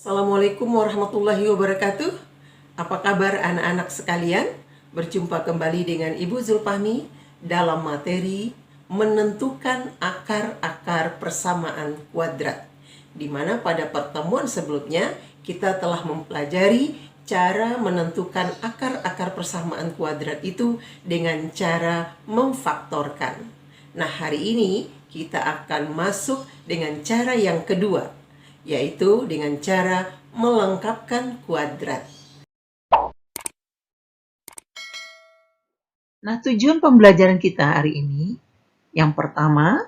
Assalamualaikum warahmatullahi wabarakatuh. Apa kabar anak-anak sekalian? Berjumpa kembali dengan Ibu Zulfahmi dalam materi menentukan akar-akar persamaan kuadrat. Di mana pada pertemuan sebelumnya kita telah mempelajari cara menentukan akar-akar persamaan kuadrat itu dengan cara memfaktorkan. Nah, hari ini kita akan masuk dengan cara yang kedua, yaitu dengan cara melengkapkan kuadrat. Nah, tujuan pembelajaran kita hari ini, yang pertama,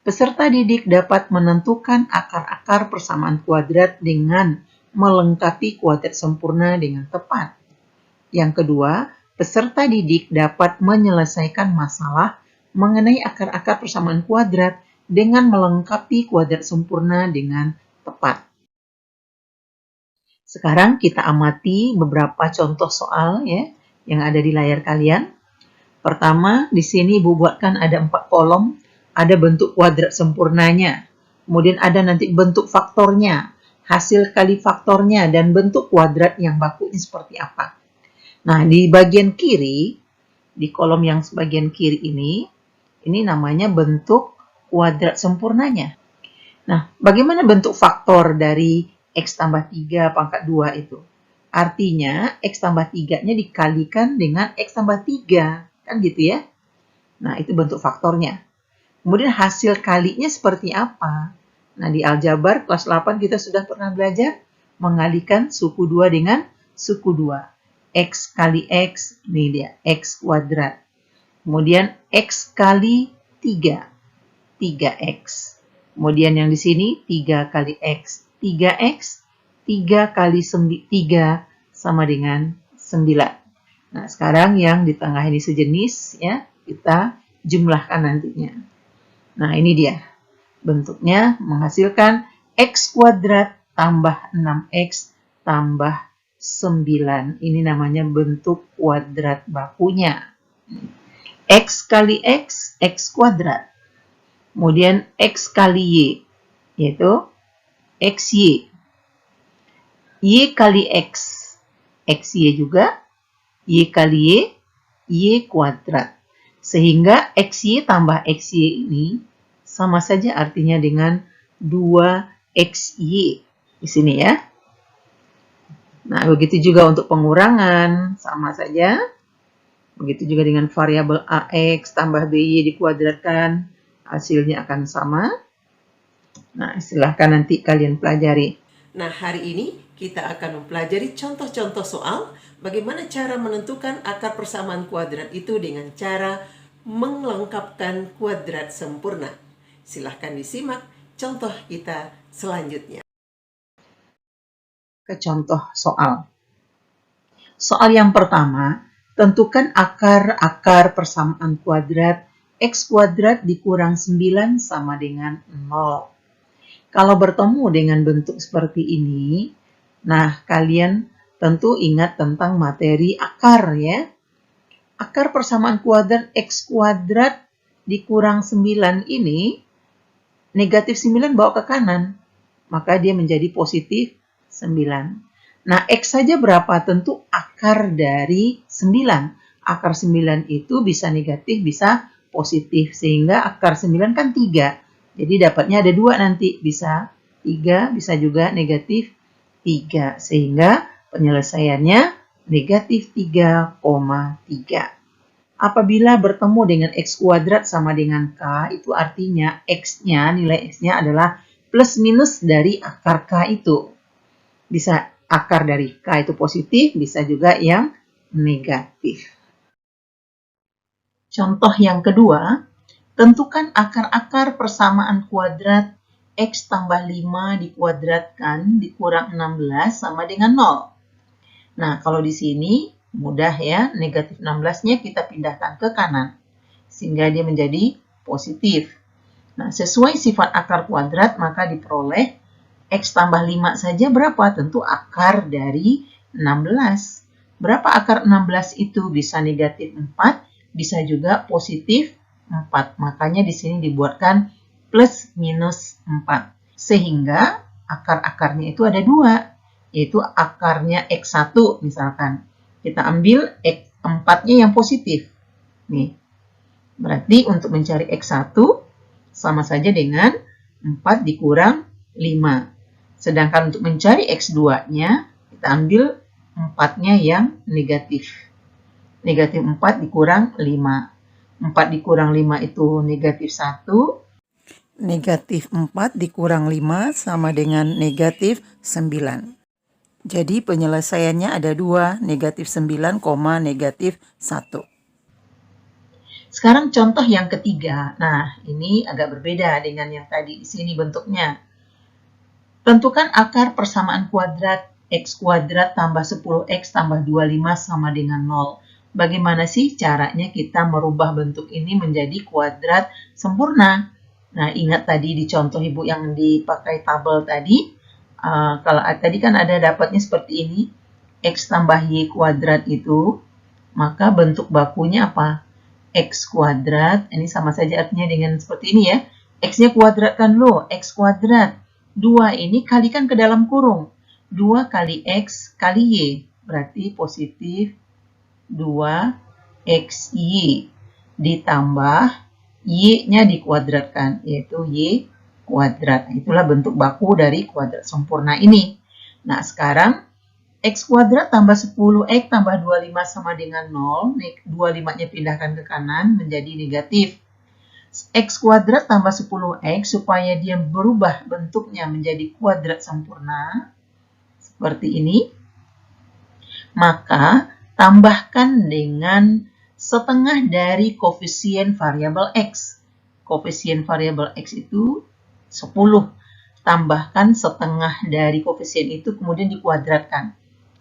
peserta didik dapat menentukan akar-akar persamaan kuadrat dengan melengkapi kuadrat sempurna dengan tepat. Yang kedua, peserta didik dapat menyelesaikan masalah mengenai akar-akar persamaan kuadrat dengan melengkapi kuadrat sempurna dengan tepat. Sekarang kita amati beberapa contoh soal ya yang ada di layar kalian. Pertama, di sini Ibu buatkan ada 4 kolom, ada bentuk kuadrat sempurnanya, kemudian ada nanti bentuk faktornya, hasil kali faktornya, dan bentuk kuadrat yang bakunya seperti apa. Nah, di bagian kiri, di kolom yang bagian kiri ini namanya bentuk kuadrat sempurnanya. Nah, bagaimana bentuk faktor dari X tambah 3 pangkat 2 itu? Artinya, X tambah 3-nya dikalikan dengan X tambah 3. Kan gitu ya? Nah, itu bentuk faktornya. Kemudian hasil kalinya seperti apa? Nah, di aljabar kelas 8 kita sudah pernah belajar mengalikan suku 2 dengan suku 2. X kali X, ini dia, X kuadrat. Kemudian X kali 3, 3X. Kemudian yang di sini 3 kali X, 3X, 3 kali 3 sama dengan 9. Nah, sekarang yang di tengah ini sejenis ya, kita jumlahkan nantinya. Nah, ini dia. Bentuknya menghasilkan X kuadrat tambah 6X tambah 9. Ini namanya bentuk kuadrat bakunya. X kali X, X kuadrat. Kemudian X kali Y, yaitu XY. Y kali X, XY juga. Y kali Y, Y kuadrat. Sehingga XY tambah XY ini sama saja artinya dengan 2XY. Di sini ya. Nah, begitu juga untuk pengurangan, sama saja. Begitu juga dengan variabel AX tambah BY dikuadratkan, hasilnya akan sama. Nah, silahkan nanti kalian pelajari. Nah, hari ini kita akan mempelajari contoh-contoh soal bagaimana cara menentukan akar persamaan kuadrat itu dengan cara melengkapkan kuadrat sempurna. Silahkan disimak contoh kita selanjutnya. Ke contoh soal. Soal yang pertama, tentukan akar-akar persamaan kuadrat X kuadrat dikurang 9 sama dengan 0. Kalau bertemu dengan bentuk seperti ini, nah kalian tentu ingat tentang materi akar ya. Akar persamaan kuadrat X kuadrat dikurang 9 ini, negatif 9 bawa ke kanan, maka dia menjadi positif 9. Nah, X saja berapa? Tentu akar dari 9. Akar 9 itu bisa negatif, bisa positif. Sehingga akar 9 kan 3. Jadi dapatnya ada 2 nanti. Bisa 3, bisa juga negatif 3. Sehingga penyelesaiannya negatif 3,3. Apabila bertemu dengan X kuadrat sama dengan K, itu artinya X-nya, nilai X-nya adalah plus minus dari akar K itu. Bisa akar dari K itu positif, bisa juga yang negatif. Contoh yang kedua, tentukan akar-akar persamaan kuadrat X tambah 5 dikuadratkan dikurang 16 sama dengan 0. Nah, kalau di sini mudah ya, negatif 16-nya kita pindahkan ke kanan, sehingga dia menjadi positif. Nah, sesuai sifat akar kuadrat, maka diperoleh X tambah 5 saja berapa? Tentu akar dari 16. Berapa akar 16 itu? Bisa negatif 4, bisa juga positif 4. Makanya di sini dibuatkan plus minus 4. Sehingga akar-akarnya itu ada dua, yaitu akarnya X1 misalkan. Kita ambil X4-nya yang positif. Nih, berarti untuk mencari X1 sama saja dengan 4 dikurang 5. Sedangkan untuk mencari X2-nya, kita ambil 4-nya yang negatif. Negatif 4 dikurang 5. 4 dikurang 5 itu negatif 1. Negatif 4 dikurang 5 sama dengan negatif 9. Jadi penyelesaiannya ada 2, negatif 9, negatif 1. Sekarang contoh yang ketiga. Nah, ini agak berbeda dengan yang tadi. Di sini bentuknya. Tentukan akar persamaan kuadrat X kuadrat tambah 10X tambah 25 sama dengan 0. Bagaimana sih caranya kita merubah bentuk ini menjadi kuadrat sempurna? Nah, ingat tadi di contoh Ibu yang dipakai tabel tadi, kalau tadi kan ada dapatnya seperti ini, X tambah Y kuadrat itu, maka bentuk bakunya apa? X kuadrat, ini sama saja artinya dengan seperti ini ya. X-nya kuadratkan loh, X kuadrat. 2 ini kalikan ke dalam kurung. 2 kali X kali Y, berarti positif 2XY ditambah Y-nya dikuadratkan, yaitu Y kuadrat. Itulah bentuk baku dari kuadrat sempurna ini. Nah, sekarang X kuadrat tambah 10X tambah 25 sama dengan 0. 25-nya pindahkan ke kanan menjadi negatif. X kuadrat tambah 10X supaya dia berubah bentuknya menjadi kuadrat sempurna. Seperti ini. Maka tambahkan dengan setengah dari koefisien variabel X. Koefisien variabel X itu 10. Tambahkan setengah dari koefisien itu kemudian dikuadratkan.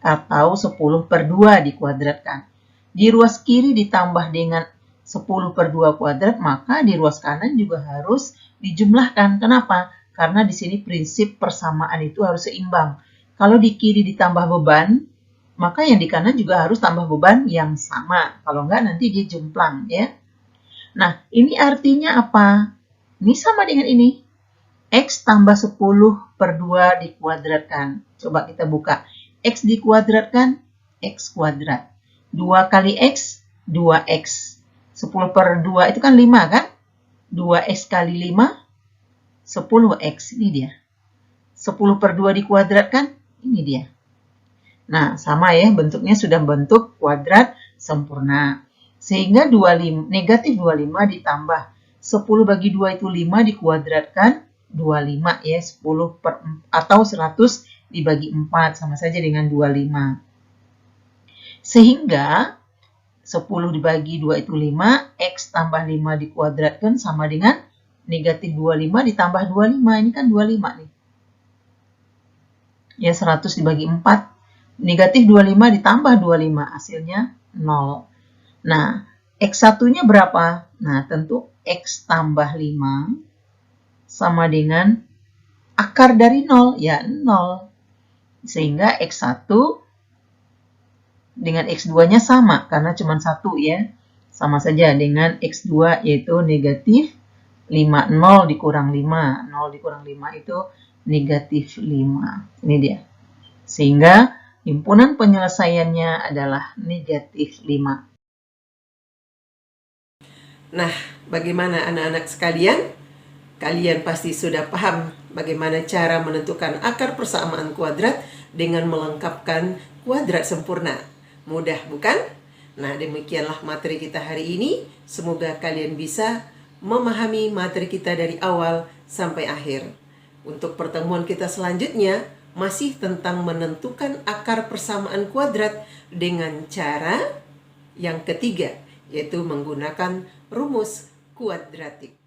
Atau 10 per 2 dikuadratkan. Di ruas kiri ditambah dengan 10 per 2 kuadrat, maka di ruas kanan juga harus dijumlahkan. Kenapa? Karena di sini prinsip persamaan itu harus seimbang. Kalau di kiri ditambah beban, maka yang di kanan juga harus tambah beban yang sama. Kalau enggak nanti dia jomplang ya. Nah, ini artinya apa? Ini sama dengan ini. X tambah 10 per 2 dikuadratkan. Coba kita buka. X dikuadratkan, X kuadrat. 2 kali X, 2X. 10 per 2 itu kan 5 kan? 2X kali 5, 10X. Ini dia. 10 per 2 dikuadratkan, ini dia. Nah, sama ya, bentuknya sudah bentuk kuadrat sempurna. Sehingga negatif 25 ditambah 10 bagi 2 itu 5 dikuadratkan 25 ya, 10 per atau 100 dibagi 4 sama saja dengan 25. Sehingga 10 dibagi 2 itu 5, X tambah 5 dikuadratkan sama dengan negatif 25 ditambah 25, ini kan 25 nih. Ya, 100 dibagi 4. Negatif 25 ditambah 25, hasilnya 0. Nah, X1-nya berapa? Nah, tentu X tambah 5 sama dengan akar dari 0, ya 0. Sehingga X1 dengan X2-nya sama, karena cuma 1 ya. Sama saja dengan X2, yaitu negatif 5. 0 dikurang 5. 0 dikurang 5 itu negatif 5. Ini dia. Sehingga himpunan penyelesaiannya adalah negatif 5. Nah, bagaimana anak-anak sekalian? Kalian pasti sudah paham bagaimana cara menentukan akar persamaan kuadrat dengan melengkapkan kuadrat sempurna. Mudah, bukan? Nah, demikianlah materi kita hari ini. Semoga kalian bisa memahami materi kita dari awal sampai akhir. Untuk pertemuan kita selanjutnya, masih tentang menentukan akar persamaan kuadrat dengan cara yang ketiga, yaitu menggunakan rumus kuadratik.